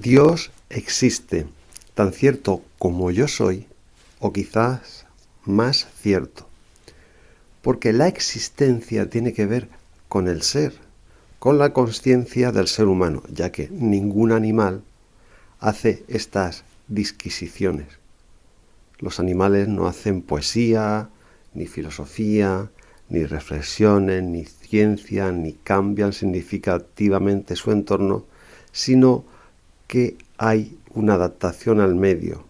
Dios existe, tan cierto como yo soy, o quizás más cierto, porque la existencia tiene que ver con el ser, con la consciencia del ser humano, ya que ningún animal hace estas disquisiciones. Los animales no hacen poesía, ni filosofía, ni reflexiones, ni ciencia, ni cambian significativamente su entorno, sino que hay una adaptación al medio.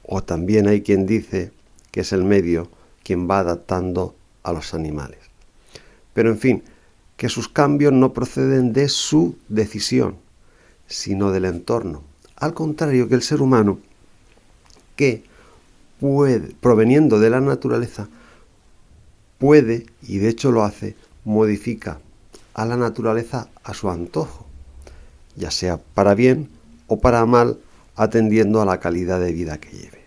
O también hay quien dice que es el medio quien va adaptando a los animales. Pero en fin, que sus cambios no proceden de su decisión, sino del entorno. Al contrario que el ser humano, que puede, proveniendo de la naturaleza, puede, y de hecho lo hace, modifica a la naturaleza a su antojo, ya sea para bien o para mal, atendiendo a la calidad de vida que lleve.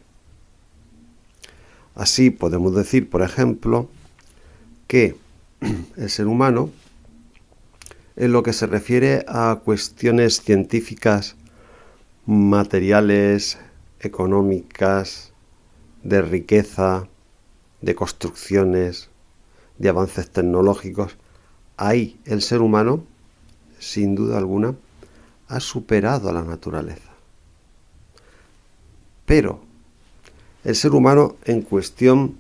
Así podemos decir, por ejemplo, que el ser humano, en lo que se refiere a cuestiones científicas, materiales, económicas, de riqueza, de construcciones, de avances tecnológicos, ahí el ser humano, sin duda alguna, ha superado a la naturaleza. Pero el ser humano, en cuestión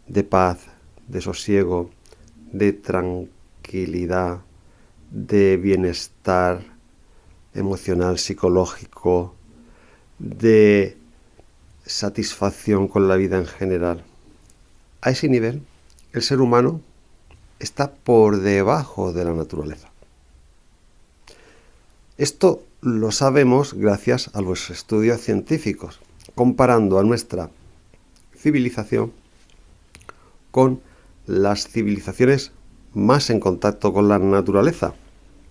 de paz, de sosiego, de tranquilidad, de bienestar emocional, psicológico, de satisfacción con la vida en general, a ese nivel, el ser humano está por debajo de la naturaleza. Esto lo sabemos gracias a los estudios científicos, comparando a nuestra civilización con las civilizaciones más en contacto con la naturaleza,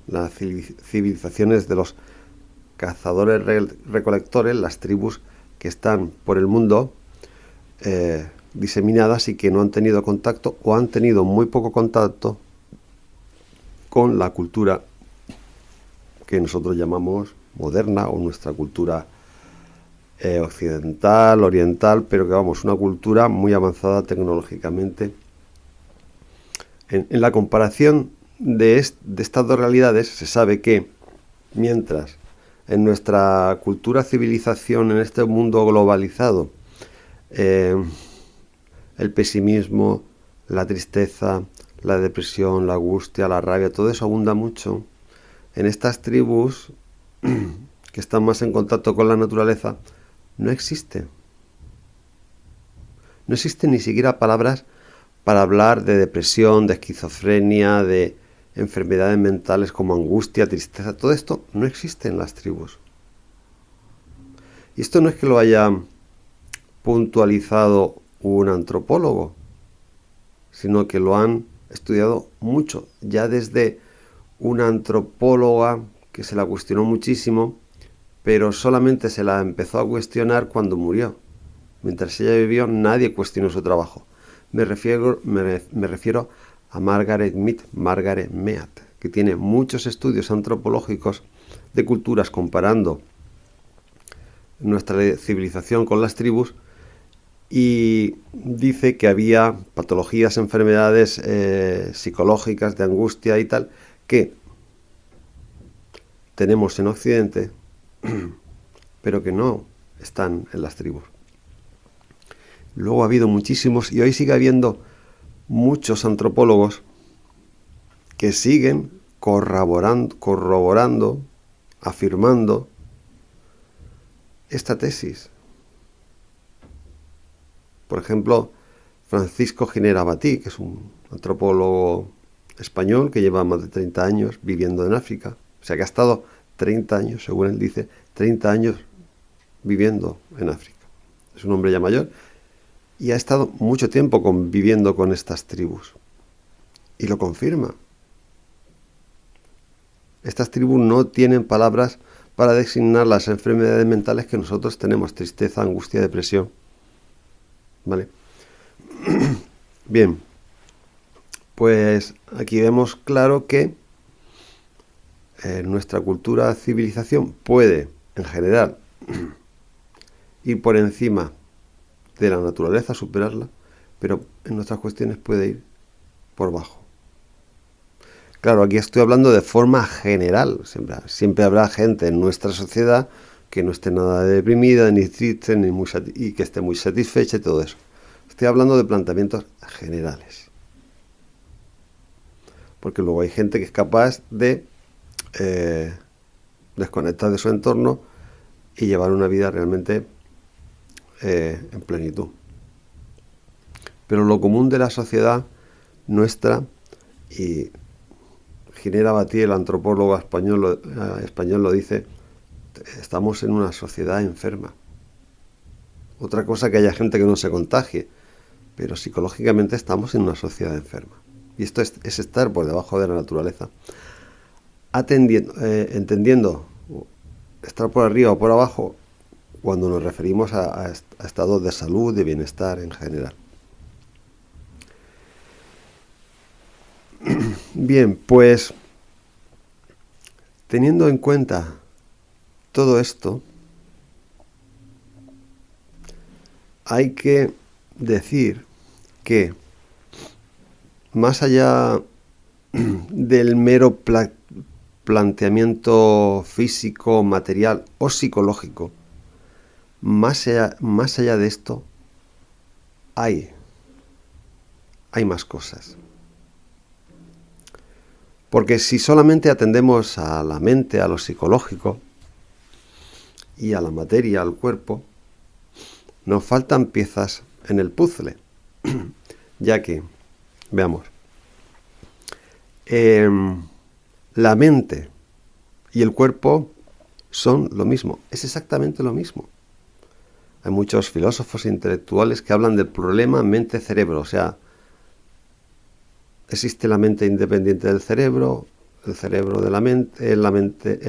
las civilizaciones de los cazadores recolectores, las tribus que están por el mundo diseminadas y que no han tenido contacto o han tenido muy poco contacto con la cultura que nosotros llamamos moderna o nuestra cultura occidental, oriental, pero que vamos, una cultura muy avanzada tecnológicamente. En la comparación de estas dos realidades se sabe que mientras en nuestra cultura civilización, en este mundo globalizado, el pesimismo, la tristeza, la depresión, la angustia, la rabia, todo eso abunda mucho. En estas tribus que están más en contacto con la naturaleza, no existe. No existen ni siquiera palabras para hablar de depresión, de esquizofrenia, de enfermedades mentales como angustia, tristeza. Todo esto no existe en las tribus. Y esto no es que lo haya puntualizado un antropólogo, sino que lo han estudiado mucho, ya desde una antropóloga que se la cuestionó muchísimo, pero solamente se la empezó a cuestionar cuando murió. Mientras ella vivió, nadie cuestionó su trabajo. Me refiero a Margaret Mead, que tiene muchos estudios antropológicos de culturas comparando nuestra civilización con las tribus, y dice que había patologías, enfermedades psicológicas, de angustia y tal, que tenemos en Occidente, pero que no están en las tribus. Luego ha habido muchísimos, y hoy sigue habiendo muchos antropólogos que siguen corroborando, afirmando esta tesis. Por ejemplo, Francisco Giner Abatí, que es un antropólogo español que lleva más de 30 años viviendo en África. O sea que ha estado 30 años, según él dice, 30 años viviendo en África. Es un hombre ya mayor y ha estado mucho tiempo conviviendo con estas tribus. Y lo confirma. Estas tribus no tienen palabras para designar las enfermedades mentales que nosotros tenemos: tristeza, angustia, depresión. ¿Vale? Bien, pues aquí vemos claro que nuestra cultura civilización puede, en general, ir por encima de la naturaleza, superarla, pero en nuestras cuestiones puede ir por bajo. Claro, aquí estoy hablando de forma general. Siempre habrá gente en nuestra sociedad que no esté nada deprimida, ni triste, y que esté muy satisfecha y todo eso. Estoy hablando de planteamientos generales. Porque luego hay gente que es capaz de desconectar de su entorno y llevar una vida realmente en plenitud. Pero lo común de la sociedad nuestra, y Ginés Abati, el antropólogo español lo dice, estamos en una sociedad enferma. Otra cosa que haya gente que no se contagie, pero psicológicamente estamos en una sociedad enferma. Y esto es estar por debajo de la naturaleza. Entendiendo estar por arriba o por abajo cuando nos referimos a estados de salud, de bienestar en general. Bien, pues teniendo en cuenta todo esto, hay que decir que más allá del mero planteamiento físico, material o psicológico, más allá de esto, hay más cosas. Porque si solamente atendemos a la mente, a lo psicológico y a la materia, al cuerpo, nos faltan piezas en el puzzle. Ya que, veamos, la mente y el cuerpo son lo mismo, es exactamente lo mismo. Hay muchos filósofos e intelectuales que hablan del problema mente-cerebro, o sea, existe la mente independiente del cerebro, el cerebro de la mente,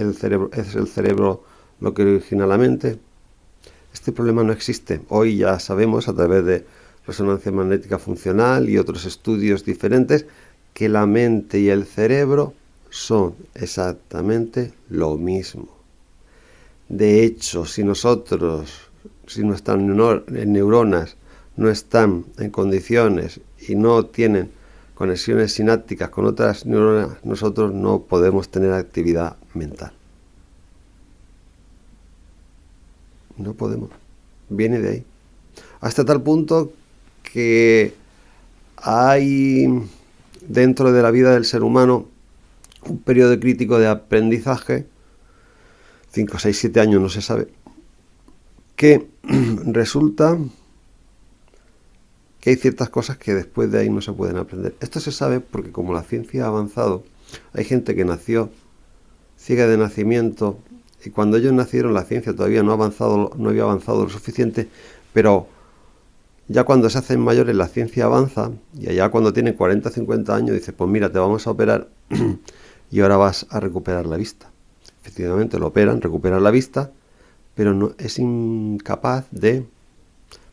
el cerebro es el cerebro lo que origina la mente. Este problema no existe. Hoy ya sabemos a través de resonancia magnética funcional y otros estudios diferentes que la mente y el cerebro son exactamente lo mismo. De hecho, si nuestras neuronas no están en condiciones y no tienen conexiones sinápticas con otras neuronas, nosotros no podemos tener actividad mental. No podemos. Viene de ahí. Hasta tal punto que hay dentro de la vida del ser humano un periodo crítico de aprendizaje, 5, 6, 7 años, no se sabe, que resulta que hay ciertas cosas que después de ahí no se pueden aprender. Esto se sabe porque como la ciencia ha avanzado, hay gente que nació ciega de nacimiento y cuando ellos nacieron la ciencia todavía no había avanzado lo suficiente, pero ya cuando se hacen mayores la ciencia avanza y allá cuando tienen 40 o 50 años dice, pues mira, te vamos a operar y ahora vas a recuperar la vista. Efectivamente lo operan, recuperan la vista, pero no, es incapaz de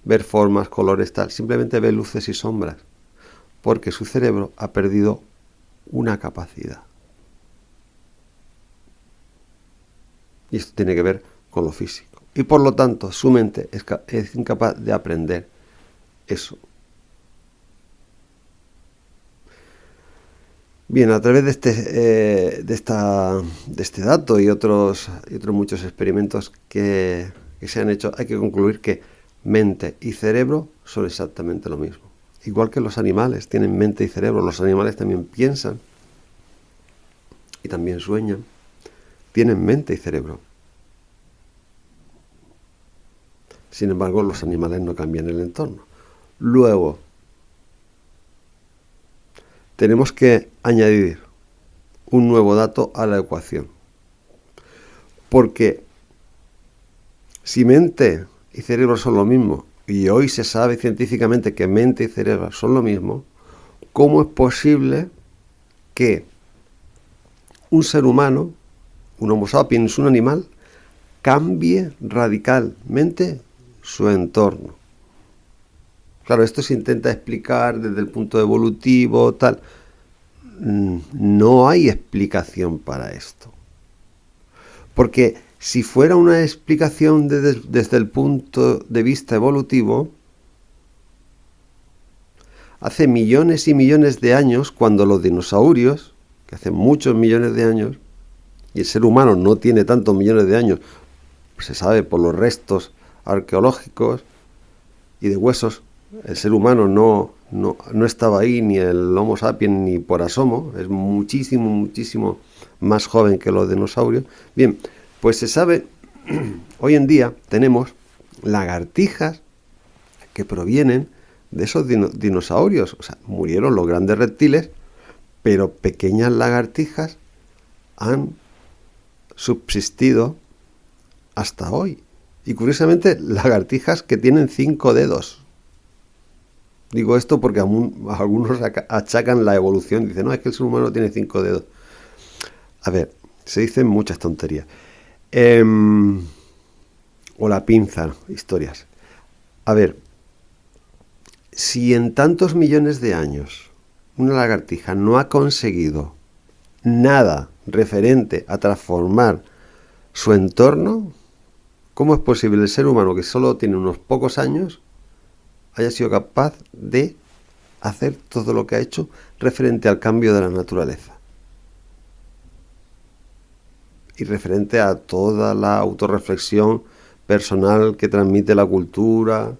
ver formas, colores, tal, simplemente ve luces y sombras, porque su cerebro ha perdido una capacidad. Y esto tiene que ver con lo físico. Y por lo tanto, su mente es incapaz de aprender eso. Bien, a través de este dato y otros muchos experimentos que se han hecho, hay que concluir que mente y cerebro son exactamente lo mismo. Igual que los animales tienen mente y cerebro, los animales también piensan y también sueñan, tienen mente y cerebro. Sin embargo, los animales no cambian el entorno. Luego, tenemos que añadir un nuevo dato a la ecuación. Porque si mente y cerebro son lo mismo, y hoy se sabe científicamente que mente y cerebro son lo mismo, ¿cómo es posible que un ser humano, un Homo sapiens, un animal, cambie radicalmente su entorno? Claro, esto se intenta explicar desde el punto evolutivo, tal. No hay explicación para esto. Porque si fuera una explicación desde el punto de vista evolutivo, hace millones y millones de años, cuando los dinosaurios, que hace muchos millones de años, y el ser humano no tiene tantos millones de años, pues se sabe por los restos arqueológicos y de huesos, el ser humano no estaba ahí, ni el Homo sapiens ni por asomo, es muchísimo, muchísimo más joven que los dinosaurios. Bien, pues se sabe, hoy en día tenemos lagartijas que provienen de esos dinosaurios. O sea, murieron los grandes reptiles, pero pequeñas lagartijas han subsistido hasta hoy. Y curiosamente, lagartijas que tienen 5 dedos. Digo esto porque algunos achacan la evolución. Dicen, no, es que el ser humano tiene 5 dedos. A ver, se dicen muchas tonterías. O la pinza, historias. A ver, si en tantos millones de años una lagartija no ha conseguido nada referente a transformar su entorno, ¿cómo es posible el ser humano, que solo tiene unos pocos años, haya sido capaz de hacer todo lo que ha hecho referente al cambio de la naturaleza? Y referente a toda la autorreflexión personal que transmite la cultura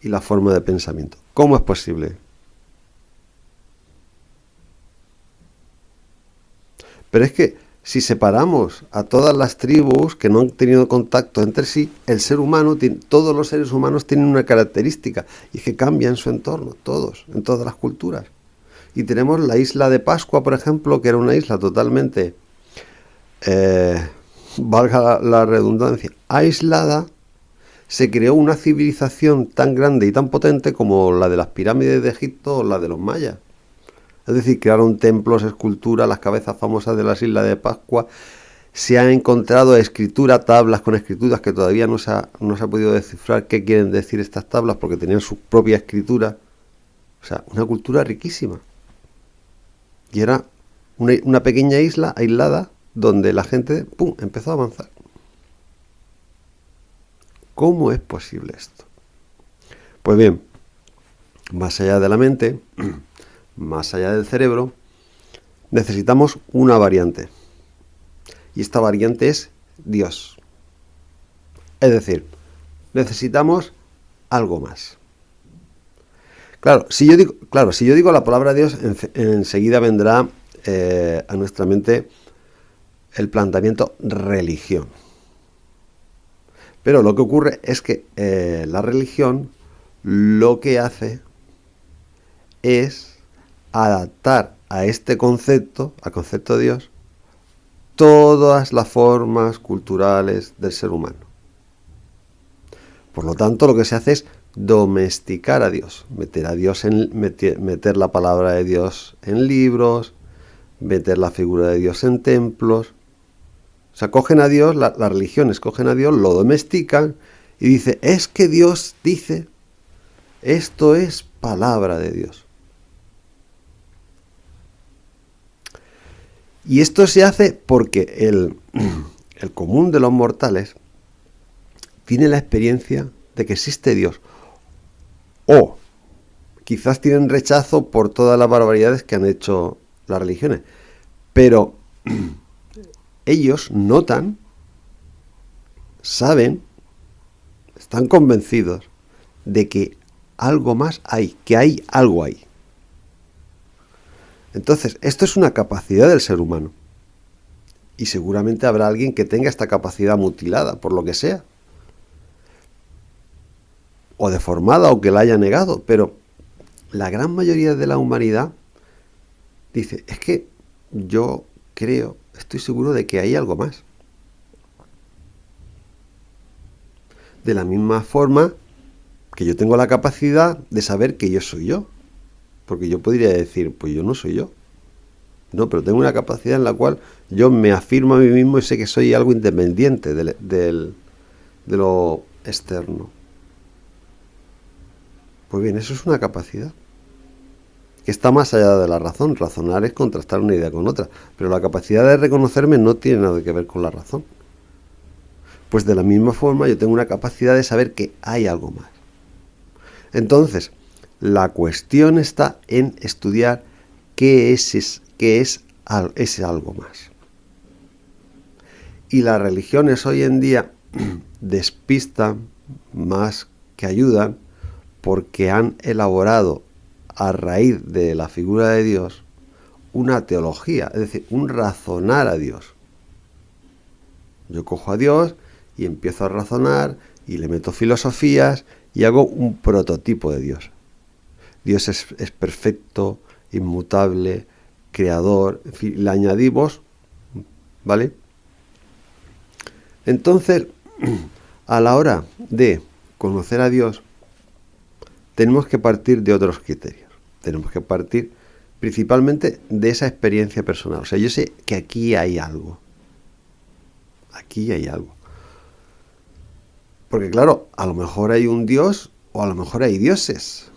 y la forma de pensamiento. ¿Cómo es posible? Pero es que si separamos a todas las tribus que no han tenido contacto entre sí, el ser humano, todos los seres humanos tienen una característica, y es que cambian su entorno, todos, en todas las culturas. Y tenemos la isla de Pascua, por ejemplo, que era una isla totalmente, valga la redundancia, aislada. Se creó una civilización tan grande y tan potente como la de las pirámides de Egipto o la de los mayas. Es decir, crearon templos, esculturas, las cabezas famosas de las islas de Pascua. Se han encontrado tablas con escrituras que todavía no se ha podido descifrar qué quieren decir estas tablas, porque tenían su propia escritura. O sea, una cultura riquísima. Y era una pequeña isla aislada donde la gente, ¡pum!, empezó a avanzar. ¿Cómo es posible esto? Pues bien, más allá de la mente, más allá del cerebro, necesitamos una variante. Y esta variante es Dios. Es decir, necesitamos algo más. Claro, si yo digo la palabra Dios, enseguida vendrá a nuestra mente el planteamiento religión. Pero lo que ocurre es que la religión lo que hace es adaptar a este concepto, al concepto de Dios, todas las formas culturales del ser humano. Por lo tanto, lo que se hace es domesticar a Dios, meter la palabra de Dios en libros, meter la figura de Dios en templos. O sea, cogen a Dios, las religiones cogen a Dios, lo domestican y dice, es que Dios dice, esto es palabra de Dios. Y esto se hace porque el común de los mortales tiene la experiencia de que existe Dios. O quizás tienen rechazo por todas las barbaridades que han hecho las religiones. Pero ellos notan, saben, están convencidos de que algo más hay, que hay algo ahí. Entonces, esto es una capacidad del ser humano. Y seguramente habrá alguien que tenga esta capacidad mutilada, por lo que sea. O deformada, o que la haya negado. Pero la gran mayoría de la humanidad dice, es que yo creo, estoy seguro de que hay algo más. De la misma forma que yo tengo la capacidad de saber que yo soy yo. Porque yo podría decir, pues yo no soy yo. No, pero tengo una capacidad en la cual yo me afirmo a mí mismo y sé que soy algo independiente de lo externo. Pues bien, eso es una capacidad. que está más allá de la razón. Razonar es contrastar una idea con otra, pero la capacidad de reconocerme no tiene nada que ver con la razón. Pues de la misma forma yo tengo una capacidad de saber que hay algo más. Entonces, la cuestión está en estudiar qué es ese algo más. Y las religiones hoy en día despistan más que ayudan, porque han elaborado a raíz de la figura de Dios una teología, es decir, un razonar a Dios. Yo cojo a Dios y empiezo a razonar y le meto filosofías y hago un prototipo de Dios. Dios es perfecto, inmutable, creador, en fin, le añadimos, ¿vale? Entonces, a la hora de conocer a Dios, tenemos que partir de otros criterios. Tenemos que partir principalmente de esa experiencia personal. O sea, yo sé que aquí hay algo. Aquí hay algo. Porque claro, a lo mejor hay un Dios o a lo mejor hay dioses.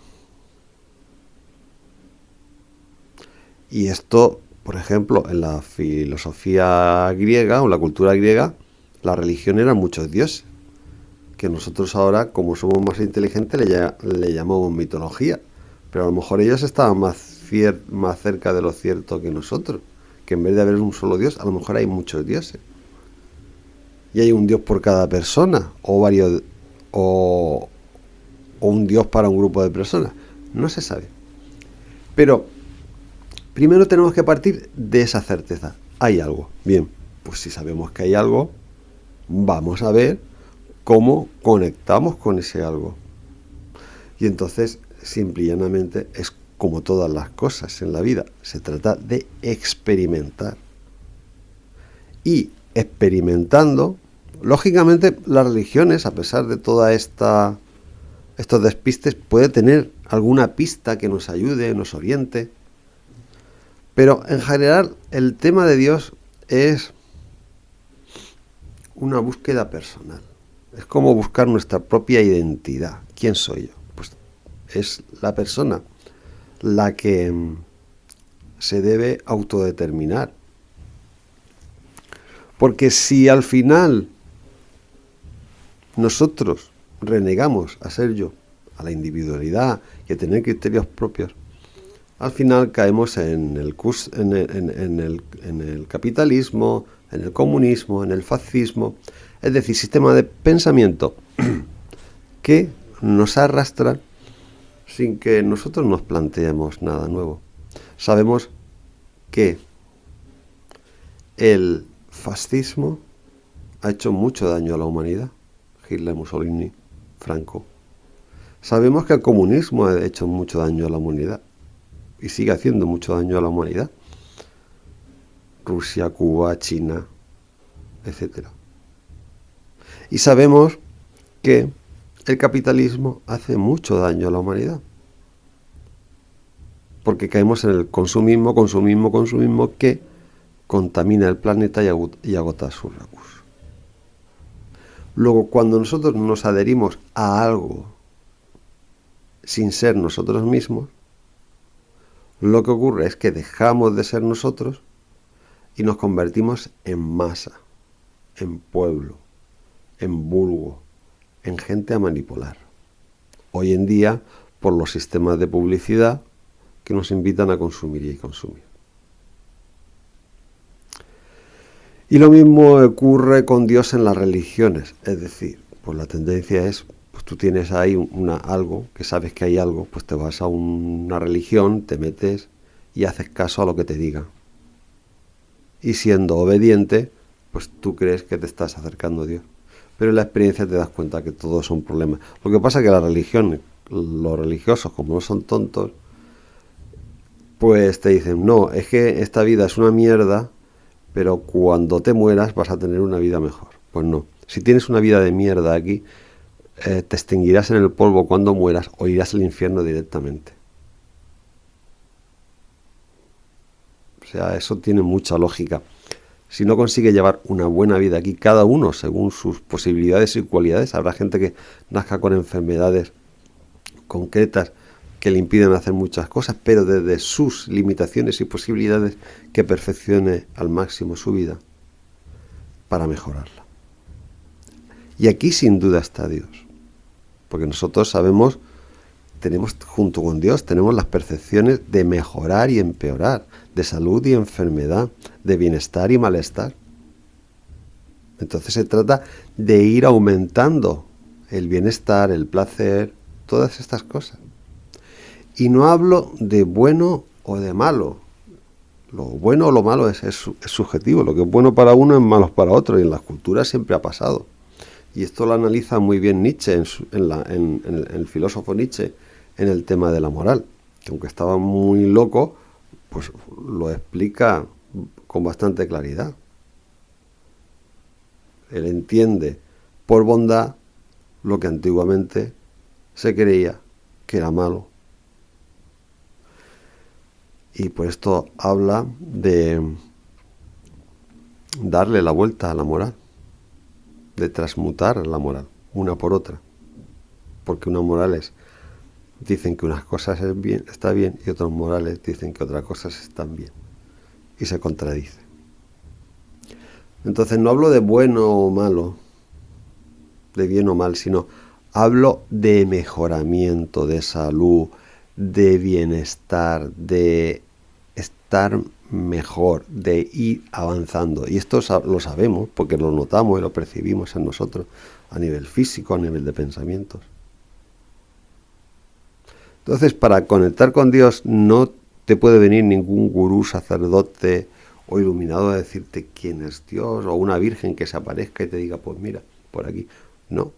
Y esto, por ejemplo, en la filosofía griega o en la cultura griega, la religión eran muchos dioses, que nosotros ahora, como somos más inteligentes, le llamamos mitología. Pero a lo mejor ellos estaban más cerca de lo cierto que nosotros, que en vez de haber un solo Dios, a lo mejor hay muchos dioses. Y hay un Dios por cada persona, o varios, o un Dios para un grupo de personas. No se sabe. Pero primero tenemos que partir de esa certeza. Hay algo. Bien, pues si sabemos que hay algo, vamos a ver cómo conectamos con ese algo. Y entonces, simple y llanamente, es como todas las cosas en la vida. Se trata de experimentar. Y experimentando, lógicamente las religiones, a pesar de toda estos despistes, puede tener alguna pista que nos ayude, nos oriente. Pero en general el tema de Dios es una búsqueda personal. Es como buscar nuestra propia identidad. ¿Quién soy yo? Pues es la persona la que se debe autodeterminar. Porque si al final nosotros renegamos a ser yo, a la individualidad y a tener criterios propios, al final caemos en el capitalismo, en el comunismo, en el fascismo, es decir, sistema de pensamiento que nos arrastra sin que nosotros nos planteemos nada nuevo. Sabemos que el fascismo ha hecho mucho daño a la humanidad. Hitler, Mussolini, Franco. Sabemos que el comunismo ha hecho mucho daño a la humanidad y sigue haciendo mucho daño a la humanidad. Rusia, Cuba, China, etc. Y sabemos que el capitalismo hace mucho daño a la humanidad. Porque caemos en el consumismo que contamina el planeta y agota sus recursos. Luego, cuando nosotros nos adherimos a algo sin ser nosotros mismos, lo que ocurre es que dejamos de ser nosotros y nos convertimos en masa, en pueblo, en vulgo, en gente a manipular. Hoy en día, por los sistemas de publicidad que nos invitan a consumir y consumir. Y lo mismo ocurre con Dios en las religiones, es decir, pues la tendencia es, pues tú tienes ahí algo, que sabes que hay algo, pues te vas a una religión, te metes y haces caso a lo que te digan. Y siendo obediente, pues tú crees que te estás acercando a Dios. Pero en la experiencia te das cuenta que todos son problemas. Lo que pasa es que la religión, los religiosos, como no son tontos, pues te dicen, no, es que esta vida es una mierda, pero cuando te mueras vas a tener una vida mejor. Pues no. Si tienes una vida de mierda aquí, te extinguirás en el polvo cuando mueras o irás al infierno directamente. O sea, eso tiene mucha lógica. Si no consigue llevar una buena vida aquí, cada uno según sus posibilidades y cualidades, habrá gente que nazca con enfermedades concretas que le impiden hacer muchas cosas, pero desde sus limitaciones y posibilidades que perfeccione al máximo su vida para mejorarla. Y aquí sin duda está Dios, porque nosotros sabemos, tenemos junto con Dios, tenemos las percepciones de mejorar y empeorar, de salud y enfermedad, de bienestar y malestar. Entonces se trata de ir aumentando el bienestar, el placer, todas estas cosas. Y no hablo de bueno o de malo. Lo bueno o lo malo es subjetivo. Lo que es bueno para uno es malo para otro. Y en las culturas siempre ha pasado. Y esto lo analiza muy bien Nietzsche, en el filósofo Nietzsche, en el tema de la moral. Que aunque estaba muy loco, pues lo explica con bastante claridad. Él entiende por bondad lo que antiguamente se creía que era malo. Y por esto habla de darle la vuelta a la moral, de transmutar la moral, una por otra. Porque unas morales dicen que unas cosas está bien y otras morales dicen que otras cosas están bien. Y se contradice. Entonces no hablo de bueno o malo, de bien o mal, sino hablo de mejoramiento, de salud, de bienestar, de estar mejor, de ir avanzando. Y esto lo sabemos porque lo notamos y lo percibimos en nosotros a nivel físico, a nivel de pensamientos. Entonces, para conectar con Dios no te puede venir ningún gurú, sacerdote o iluminado a decirte quién es Dios, o una virgen que se aparezca y te diga, pues mira, por aquí. No.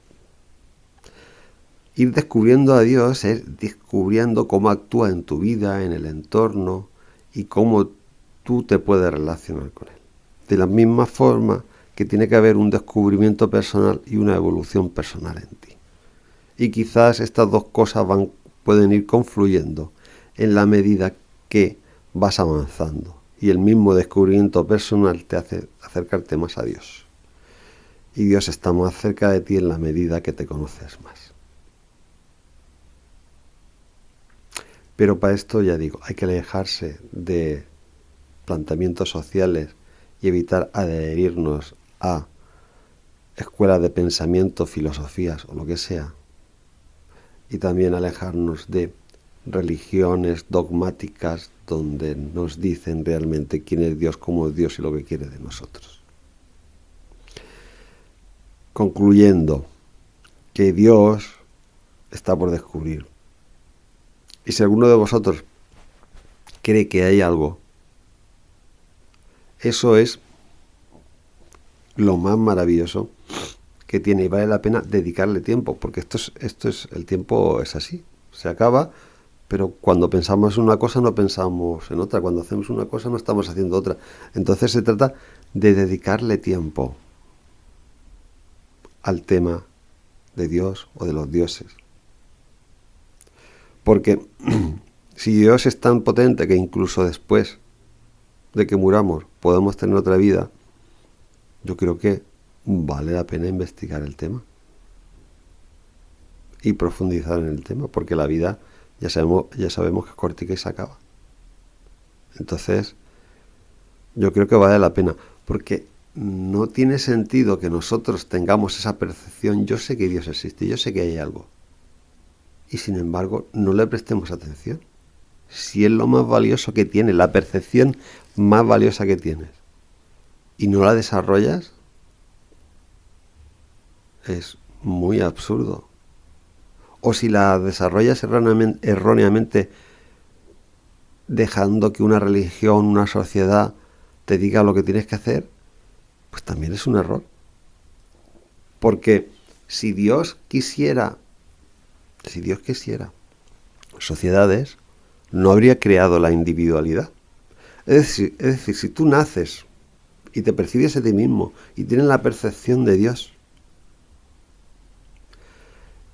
Ir descubriendo a Dios es descubriendo cómo actúa en tu vida, en el entorno, y cómo tú te puedes relacionar con Él. De la misma forma que tiene que haber un descubrimiento personal y una evolución personal en ti. Y quizás estas dos cosas pueden ir confluyendo en la medida que vas avanzando. Y el mismo descubrimiento personal te hace acercarte más a Dios. Y Dios está más cerca de ti en la medida que te conoces más. Pero para esto, ya digo, hay que alejarse de planteamientos sociales y evitar adherirnos a escuelas de pensamiento, filosofías o lo que sea. Y también alejarnos de religiones dogmáticas donde nos dicen realmente quién es Dios, cómo es Dios y lo que quiere de nosotros. Concluyendo, que Dios está por descubrir. Y si alguno de vosotros cree que hay algo, eso es lo más maravilloso que tiene y vale la pena dedicarle tiempo, porque el tiempo es así, se acaba, pero cuando pensamos en una cosa no pensamos en otra, cuando hacemos una cosa no estamos haciendo otra. Entonces se trata de dedicarle tiempo al tema de Dios o de los dioses. Porque si Dios es tan potente que incluso después de que muramos podemos tener otra vida, yo creo que vale la pena investigar el tema y profundizar en el tema, porque la vida ya sabemos que es cortica y se acaba. Entonces, yo creo que vale la pena, porque no tiene sentido que nosotros tengamos esa percepción. Yo sé que Dios existe, yo sé que hay algo, y sin embargo no le prestemos atención. Si es lo más valioso que tienes, la percepción más valiosa que tienes, y no la desarrollas, es muy absurdo. O si la desarrollas erróneamente, dejando que una religión, una sociedad te diga lo que tienes que hacer, pues también es un error. Porque si Dios quisiera sociedades, no habría creado la individualidad. Es decir, si tú naces y te percibes a ti mismo y tienes la percepción de Dios,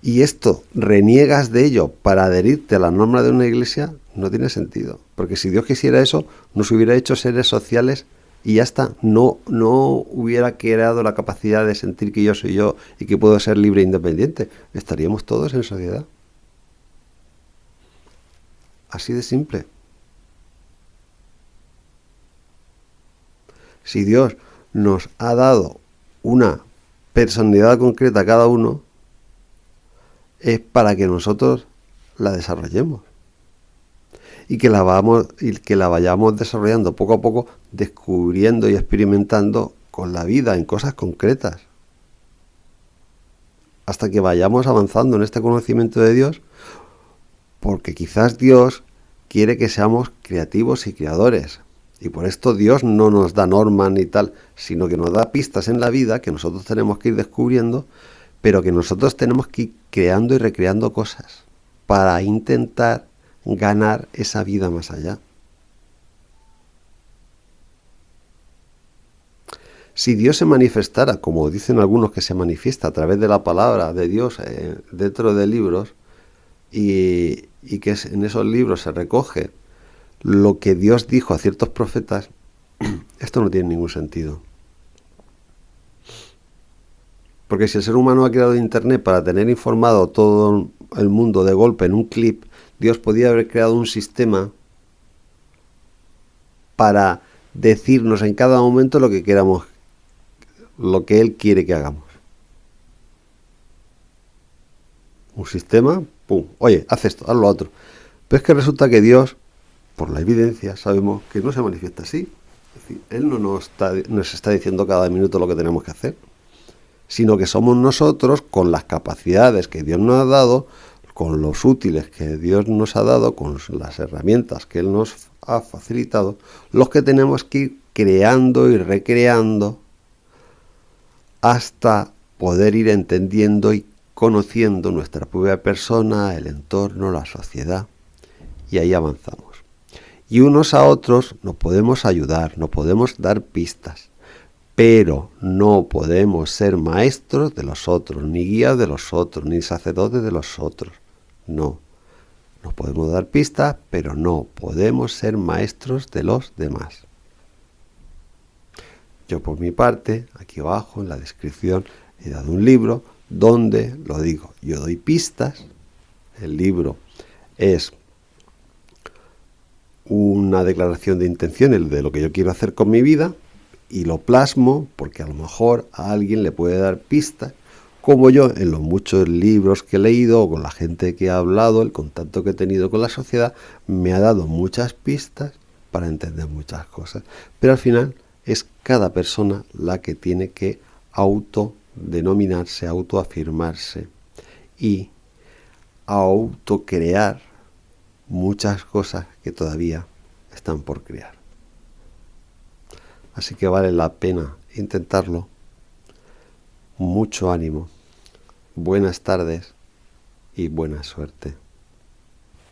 y esto reniegas de ello para adherirte a las normas de una iglesia, no tiene sentido. Porque si Dios quisiera eso, nos hubiera hecho seres sociales y ya está. No hubiera creado la capacidad de sentir que yo soy yo y que puedo ser libre e independiente. Estaríamos todos en sociedad. Así de simple. Si Dios nos ha dado una personalidad concreta a cada uno, es para que nosotros la desarrollemos. Y que la vayamos desarrollando poco a poco, descubriendo y experimentando con la vida en cosas concretas. Hasta que vayamos avanzando en este conocimiento de Dios, porque quizás Dios quiere que seamos creativos y creadores. Y por esto Dios no nos da normas ni tal, sino que nos da pistas en la vida que nosotros tenemos que ir descubriendo, pero que nosotros tenemos que ir creando y recreando cosas para intentar ganar esa vida más allá. Si Dios se manifestara, como dicen algunos que se manifiesta a través de la palabra de Dios dentro de libros, y que en esos libros se recoge lo que Dios dijo a ciertos profetas, esto no tiene ningún sentido. Porque si el ser humano ha creado Internet para tener informado todo el mundo de golpe en un clip, Dios podía haber creado un sistema para decirnos en cada momento lo que queramos, lo que Él quiere que hagamos. Un sistema, pum, oye, haz esto, haz lo otro. Pero es que resulta que Dios, por la evidencia, sabemos que no se manifiesta así. Es decir, Él no nos está diciendo cada minuto lo que tenemos que hacer, sino que somos nosotros, con las capacidades que Dios nos ha dado, con los útiles que Dios nos ha dado, con las herramientas que Él nos ha facilitado, los que tenemos que ir creando y recreando hasta poder ir entendiendo y conociendo nuestra propia persona, el entorno, la sociedad, y ahí avanzamos. Y unos a otros nos podemos ayudar, nos podemos dar pistas, pero no podemos ser maestros de los otros, ni guías de los otros, ni sacerdotes de los otros. No. Nos podemos dar pistas, pero no podemos ser maestros de los demás. Yo por mi parte, aquí abajo en la descripción, he dado un libro donde lo digo. Yo doy pistas, el libro es una declaración de intenciones de lo que yo quiero hacer con mi vida y lo plasmo porque a lo mejor a alguien le puede dar pistas, como yo en los muchos libros que he leído o con la gente que he hablado, el contacto que he tenido con la sociedad, me ha dado muchas pistas para entender muchas cosas. Pero al final es cada persona la que tiene que autodenominarse, autoafirmarse y autocrear muchas cosas que todavía están por crear. Así que vale la pena intentarlo. Mucho ánimo, buenas tardes y buena suerte.